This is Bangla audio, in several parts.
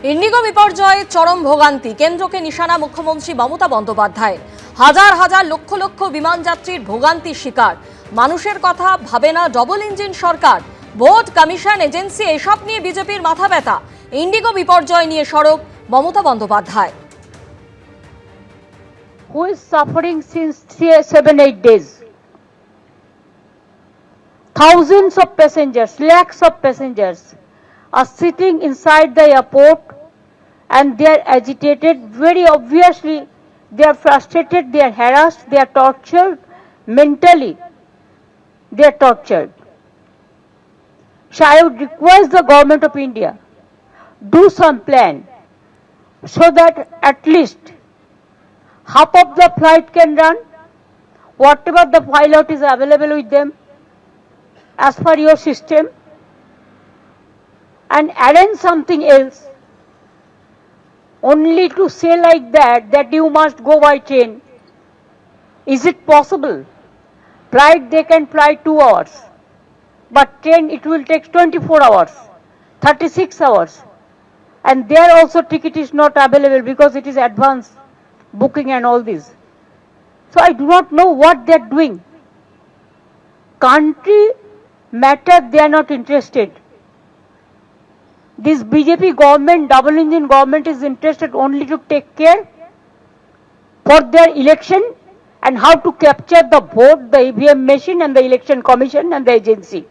ইন্ডিগো বিপর্যয়ে চরম ভোগান্তি, কেন্দ্রকে নিশানা মুখ্যমন্ত্রী মমতা বন্দ্যোপাধ্যায়। হাজার হাজার লক্ষ লক্ষ বিমান যাত্রীর ভোগান্তির শিকার। মানুষের কথা ভাবে না ডবল ইঞ্জিন সরকার। ভোট কমিশন এজেন্সি এসব নিয়ে বিজেপির মাথা ব্যথা। ইন্ডিগো বিপর্যয় নিয়ে সরব Mamata Bandyopadhyay. Who is suffering since 7-8 days? Thousands of passengers, lakhs of passengers are sitting inside the airport and they are agitated. Very obviously, they are frustrated, they are harassed, they are tortured mentally. They are tortured. So I would request the government of India, do some plan so that at least half of the flight can run, whatever the pilot is available with them, as per your system, and arrange something else. Only to say like that you must go by train. Is it possible? Flight they can fly 2 hours, but train it will take 24 hours, 36 hours, and there also ticket is not available because it is advanced booking and all this. So I do not know what they are doing. Country matter they are not interested. This BJP government, double engine government is interested only to take care for their election and how to capture the vote, the EVM machine and the election commission and the agency.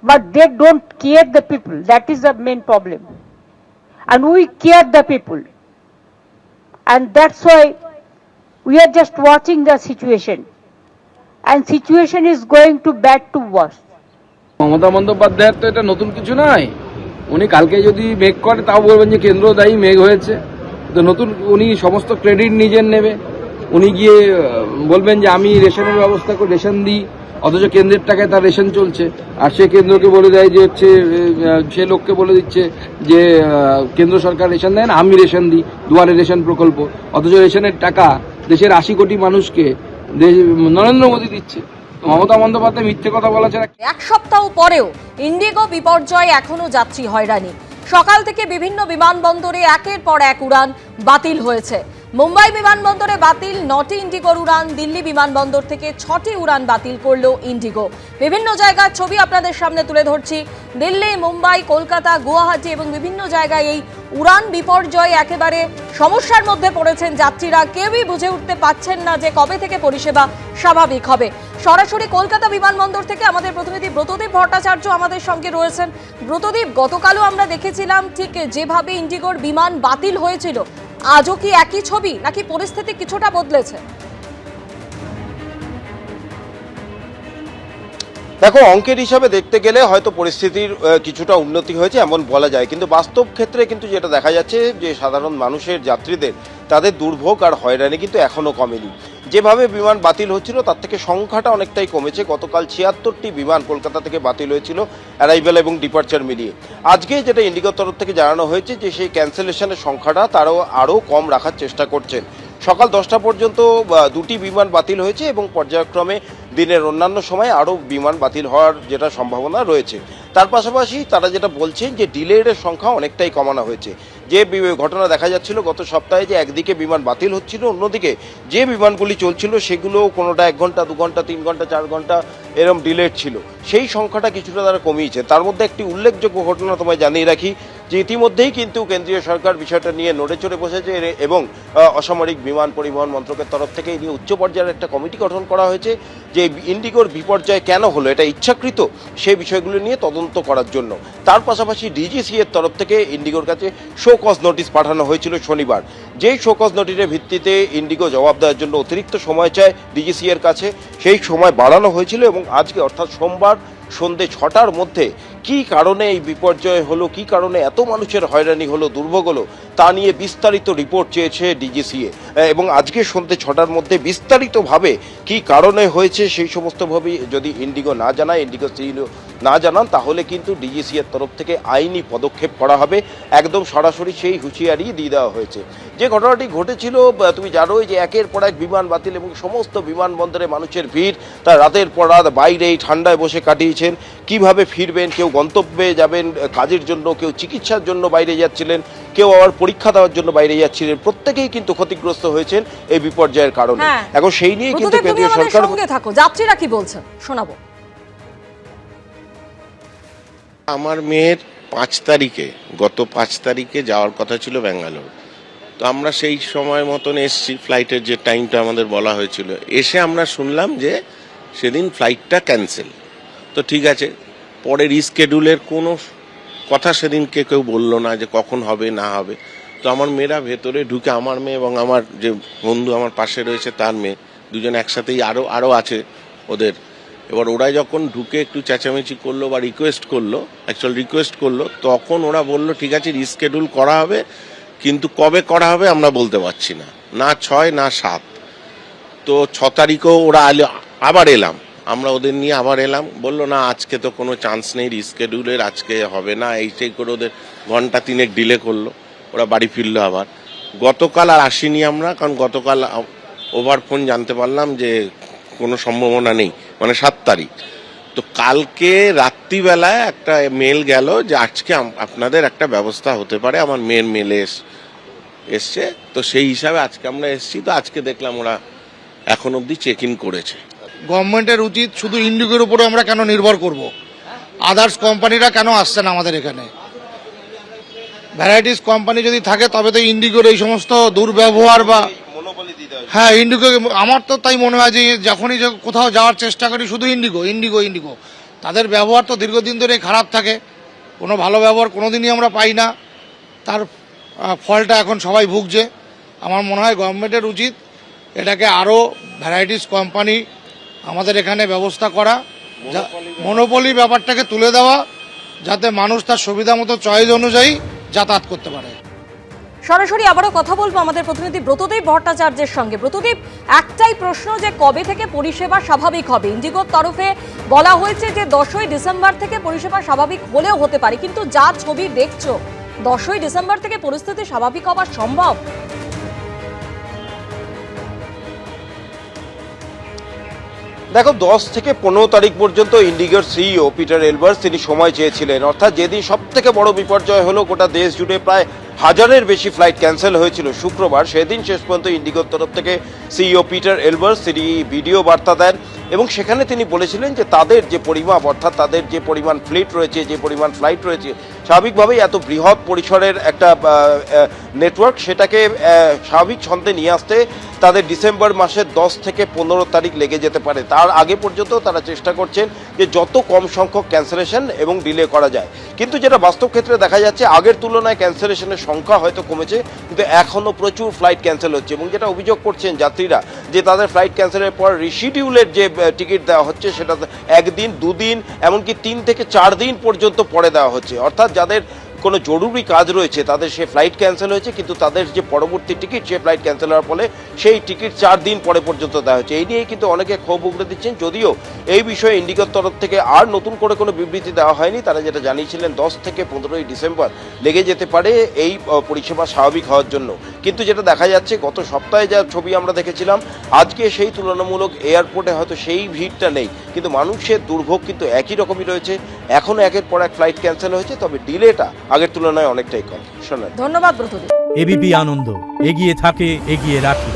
But they don't care the people. That is the main problem. And we care the people. And that's why we are just watching the situation. And situation is going to bad to worse. Mamata বন্দ্যোপাধ্যায়ের তো এটা নতুন কিছু নয়। উনি কালকে যদি মেঘ করে তাও বলবেন যে কেন্দ্র দায়ী, মেঘ হয়েছে। তো নতুন উনি সমস্ত ক্রেডিট নিজের নেবে। উনি গিয়ে বলবেন যে আমি রেশনের ব্যবস্থা করে রেশন দিই, অথচ কেন্দ্রের টাকায় তার রেশন চলছে। আর সে কেন্দ্রকে বলে দেয় যে হচ্ছে, সে লোককে বলে দিচ্ছে যে কেন্দ্র সরকার রেশন দেয় না, আমি রেশন দিই, দুয়ারে রেশন প্রকল্প। অথচ রেশনের টাকা দেশের 80 কোটি মানুষকে নরেন্দ্র মোদী দিচ্ছে। মমতা বন্দ্যোপাধ্যায় মিথ্যে কথা বলা ছাড়া। এক সপ্তাহ পরেও ইন্ডিগো বিপর্যয়ে এখনো যাত্রী হয়রানি। সকাল থেকে বিভিন্ন বিমানবন্দরে একের পর এক উড়ান বাতিল হয়েছে। মুম্বাই বিমানবন্দরে বাতিল 9টি ইন্ডিগোর উড়ান। দিল্লি বিমানবন্দর থেকে 6টি উড়ান বাতিল করলো ইন্ডিগো। বিভিন্ন জায়গার ছবি আপনাদের সামনে তুলে ধরছি। দিল্লি, মুম্বাই, কলকাতা, গুয়াহাটি এবং বিভিন্ন জায়গায় এই উড়ান বিপর্যয় একেবারে সমস্যার মধ্যে পড়েছেন যাত্রীরা। কেউই বুঝে উঠতে পারছেন না যে কবে থেকে পরিষেবা স্বাভাবিক হবে। সরাসরি কলকাতা বিমানবন্দর থেকে আমাদের প্রতিনিধি ব্রতদীপ ভট্টাচার্য আমাদের সঙ্গে রয়েছেন। ব্রতদীপ, গতকালও আমরা দেখেছিলাম ঠিক যেভাবে ইন্ডিগোর বিমান বাতিল হয়েছিল, আজও কি একই ছবি নাকি পরিস্থিতি কিছুটা বদলেছে? দেখো, অঙ্কের হিসাবে দেখতে গেলে হয়তো পরিস্থিতির কিছুটা উন্নতি হয়েছে এমন বলা যায়, কিন্তু বাস্তব ক্ষেত্রে কিন্তু যেটা দেখা যাচ্ছে যে সাধারণ মানুষের, যাত্রীদের তাদের দুর্ভোগ আর হয়রানি কিন্তু এখনো কমেনি। যেভাবে বিমান বাতিল হচ্ছিল তার থেকে সংখ্যাটা অনেকটাই কমেছে। গতকাল 76টি বিমান কলকাতা থেকে বাতিল হয়েছিল, অ্যারাইভেল এবং ডিপার্চার মিলিয়ে। আজকে যেটা ইন্ডিগোর তরফ থেকে জানানো হয়েছে যে সেই ক্যান্সেলেশনের সংখ্যাটা তারাও আরও কম রাখার চেষ্টা করছেন। সকাল 10টা পর্যন্ত 2টি বিমান বাতিল হয়েছে এবং পর্যায়ক্রমে দিনের অন্যান্য সময় আরও বিমান বাতিল হওয়ার যেটা সম্ভাবনা রয়েছে। তার পাশাপাশি তারা যেটা বলছেন যে ডিলের সংখ্যা অনেকটাই কমানো হয়েছে। যে ঘটনা দেখা যাচ্ছিল গত সপ্তাহে যে একদিকে বিমান বাতিল হচ্ছিল, অন্যদিকে যে বিমানগুলি চলছিল সেগুলো কোনোটা 1 ঘন্টা, 2 ঘন্টা, 3 ঘন্টা, 4 ঘন্টা এরকম ডিলেড ছিল, সেই সংখ্যাটা কিছুটা তারা কমিয়েছে। তার মধ্যে একটি উল্লেখযোগ্য ঘটনা তোমায় জানিয়ে রাখি যে ইতিমধ্যেই কিন্তু কেন্দ্রীয় সরকার বিষয়টা নিয়ে নড়ে চড়ে বসেছে এবং অসামরিক বিমান পরিবহন মন্ত্রকের তরফ থেকে এই নিয়ে উচ্চ পর্যায়ের একটা কমিটি গঠন করা হয়েছে যে ইন্ডিগোর বিপর্যয় কেন হলো, এটা ইচ্ছাকৃত, সেই বিষয়গুলো নিয়ে তদন্ত করার জন্য। তার পাশাপাশি ডিজিসি এর তরফ থেকে ইন্ডিগোর কাছে শো কজ নোটিশ পাঠানো হয়েছিল শনিবার। যেই শো কজ নোটিশের ভিত্তিতে ইন্ডিগো জবাব দেওয়ার জন্য অতিরিক্ত সময় চায় ডিজিসি এর কাছে, সেই সময় বাড়ানো হয়েছিল এবং আজকে অর্থাৎ সোমবার সন্ধ্যে 6টার মধ্যে কী কারণে এই বিপর্যয় হলো, কী কারণে এত মানুষের হয়রানি হলো, দুর্ভোগ হলো, তা নিয়ে বিস্তারিত রিপোর্ট চেয়েছে ডিজিসিএ এবং আজকে সন্ধ্যে 6টার মধ্যে বিস্তারিতভাবে কি কারণে হয়েছে সেই সমস্তভাবে যদি ইন্ডিগো না জানায়, ইন্ডিগো সিইও না জানান, তাহলে কিন্তু ডিজিসিএর তরফ থেকে আইনি পদক্ষেপ করা হবে। একদম সরাসরি সেই হুঁশিয়ারি দিয়ে দেওয়া হয়েছে। যে ঘটনাটি ঘটেছিল তুমি জানোই যে একের পর এক বিমান বাতিল এবং সমস্ত বিমানবন্দরে মানুষের ভিড়, তার রাতের পর রাত বাইরে এই ঠান্ডায় বসে কাটিয়েছেন। কিভাবে ফিরবেন, কেউ গন্তব্যে যাবেন কাজের জন্য, কেউ চিকিৎসার জন্য বাইরে যাচ্ছিলেন, কেউ আবার পরীক্ষা দেওয়ার জন্য বাইরে যাচ্ছিলেন, প্রত্যেকেই কিন্তু ক্ষতিগ্রস্ত হয়েছেন এই বিপর্যয়ের কারণে। এখন সেই নিয়েই কিন্তু কেন্দ্রীয় সরকার। সঙ্গে থাকো, যাত্রীরা কি বলছেন শোনাবো। আমার মেয়ের 5 তারিখে, গত 5 তারিখে যাওয়ার কথা ছিল ব্যাঙ্গালোর। তো আমরা সেই সময় মতন এসছি, ফ্লাইটের যে টাইমটা আমাদের বলা হয়েছিল। এসে আমরা শুনলাম যে সেদিন ফ্লাইটটা ক্যান্সেল। তো ঠিক আছে, পরে রিস্কেডিউলের কোনো কথা সেদিনকে কেউ বললো না যে কখন হবে না হবে। তো আমার মেয়েরা ভেতরে ঢুকে, আমার মেয়ে এবং আমার যে বন্ধু আমার পাশে রয়েছে তার মেয়ে, দুজন একসাথেই আরও আছে ওদের। এবার ওরা যখন ঢুকে একটু চেঁচামেচি করলো বা রিকোয়েস্ট করলো, তখন ওরা বলল ঠিক আছে রিস্কেডিউল করা হবে, কিন্তু কবে করা হবে আমরা বলতে পারছি না, না 6 না 7। তো 6 তারিখেও ওরা আবার এলাম, আমরা ওদের নিয়ে আবার এলাম, বললো না আজকে তো কোনো চান্স নেই রিস্কেডিউলের, আজকে হবে না, এইটাই করে ওদের ঘন্টা 3 ডিলে করলো। ওরা বাড়ি ফিরলো আবার। গতকাল আর আসিনি আমরা, কারণ গতকাল ওভার ফোন জানতে পারলাম যে কোনো সম্ভাবনা নেই, মানে 7 তারিখ। তো কালকে রাত্রিবেলায় একটা মেল গেল যে আজকে আপনাদের একটা ব্যবস্থা হতে পারে, আমার মেয়ের মেলে এসছে। তো সেই হিসাবে আজকে আমরা এসছি। তো আজকে দেখলাম ওরা এখন অবধি চেক ইন করেছে। গভর্নমেন্টের উচিত শুধু ইন্ডিগোর উপরে আমরা কেন নির্ভর করব, আদার্স কোম্পানিরা কেন আসছে না আমাদের এখানে? ভ্যারাইটিস কোম্পানি যদি থাকে তবে তো ইন্ডিগোর এই সমস্ত দুর্ব্যবহার বা হ্যাঁ ইন্ডিগো, আমার তো তাই মনে হয় যে যখনই কোথাও যাওয়ার চেষ্টা করি শুধু ইন্ডিগো তাদের ব্যবহার তো দীর্ঘদিন ধরে খারাপ থাকে, কোনো ভালো ব্যবহার কোনোদিনই আমরা পাই না, তার ফলটা এখন সবাই ভুগছে। আমার মনে হয় গভর্নমেন্টের উচিত এটাকে আরও ভ্যারাইটিস কোম্পানি আমাদের এখানে ব্যবস্থা করা, মনোপলি ব্যাপারটাকে তুলে দেওয়া, যাতে মানুষ তার সুবিধা মতো চয়েস অনুযায়ী যাতায়াত করতে পারে। সরাসরি আবারও কথা বলবো আমাদের প্রতিনিধি ব্রতদীপ ভট্টাচার্যের সঙ্গে। ব্রতদীপ, একটাই প্রশ্ন যে কবে থেকে পরিষেবা স্বাভাবিক হবে? ইন্ডিগোর তরফে বলা হয়েছে যে 10ই ডিসেম্বর থেকে পরিষেবা স্বাভাবিক হলেও হতে পারে, কিন্তু যা ছবি দেখছো 10ই ডিসেম্বর থেকে পরিস্থিতি স্বাভাবিক হওয়া সম্ভব? দেখো 10 থেকে 15 তারিখ পর্যন্ত ইন্ডিগোর সিইও পিটার এলবার্স তিনি সময় চেয়েছিলেন, অর্থাৎ যেদিন সব থেকে বড় বিপর্যয় হলো, গোটা দেশ জুড়ে প্রায় 1000-এর বেশি ফ্লাইট ক্যান্সেল হয়েছিল শুক্রবার, সেদিন শেষ পর্যন্ত ইন্ডিগোর তরফ থেকে সিইও পিটার এলবার্স তিনি ভিডিও বার্তা দেন এবং সেখানে তিনি বলেছিলেন যে তাদের যে পরিমাপ, অর্থাৎ তাদের যে পরিমাণ ফ্লিট রয়েছে, যে পরিমাণ ফ্লাইট রয়েছে, স্বাভাবিকভাবেই এত বৃহৎ পরিসরের একটা নেটওয়ার্ক, সেটাকে স্বাভাবিক ছন্দে নিয়ে আসতে তাদের ডিসেম্বর মাসের 10 থেকে 15 তারিখ লেগে যেতে পারে। তার আগে পর্যন্ত তারা চেষ্টা করছেন যে যত কম সংখ্যক ক্যান্সেলেশন এবং ডিলে করা যায়। কিন্তু যেটা বাস্তব ক্ষেত্রে দেখা যাচ্ছে, আগের তুলনায় ক্যান্সেলেশনের সংখ্যা হয়তো কমেছে, কিন্তু এখনও প্রচুর ফ্লাইট ক্যান্সেল হচ্ছে এবং যেটা অভিযোগ করছেন যাত্রীরা যে তাদের ফ্লাইট ক্যান্সেলের পর রিশিডিউলের যে টিকিট দেওয়া হচ্ছে সেটা 1 দিন 2 দিন এমনকি 3 থেকে 4 দিন পর্যন্ত পরে দেওয়া হচ্ছে। অর্থাৎ যাদের কোনো জরুরি কাজ রয়েছে তাদের সে ফ্লাইট ক্যান্সেল হয়েছে, কিন্তু তাদের যে পরবর্তী টিকিট সে ফ্লাইট ক্যান্সেল হওয়ার ফলে সেই টিকিট 4 দিন পরে পর্যন্ত দেওয়া হচ্ছে। এই নিয়েই কিন্তু অনেকে ক্ষোভ উগড়ে দিচ্ছেন, যদিও এই বিষয়ে ইন্ডিগোর তরফ থেকে আর নতুন করে কোনো বিবৃতি দেওয়া হয়নি। তারা যেটা জানিয়েছিলেন 10 থেকে 15ই ডিসেম্বর লেগে যেতে পারে এই পরিষেবা স্বাভাবিক হওয়ার জন্য। কিন্তু যেটা দেখা যাচ্ছে, গত সপ্তাহে যা ছবি আমরা দেখেছিলাম, আজকে সেই তুলনামূলক এয়ারপোর্টে হয়তো সেই ভিড়টা নেই, কিন্তু মানুষের দুর্ভোগ কিন্তু একই রকমই রয়েছে। এখনও একের পর এক ফ্লাইট ক্যান্সেল হয়েছে, তবে ডিলেটা আগের তুলনায় অনেকটাই কম। শোনেন, ধন্যবাদ ব্রতদীপ। এবিপি আনন্দ, এগিয়ে থাকে, এগিয়ে রাখে।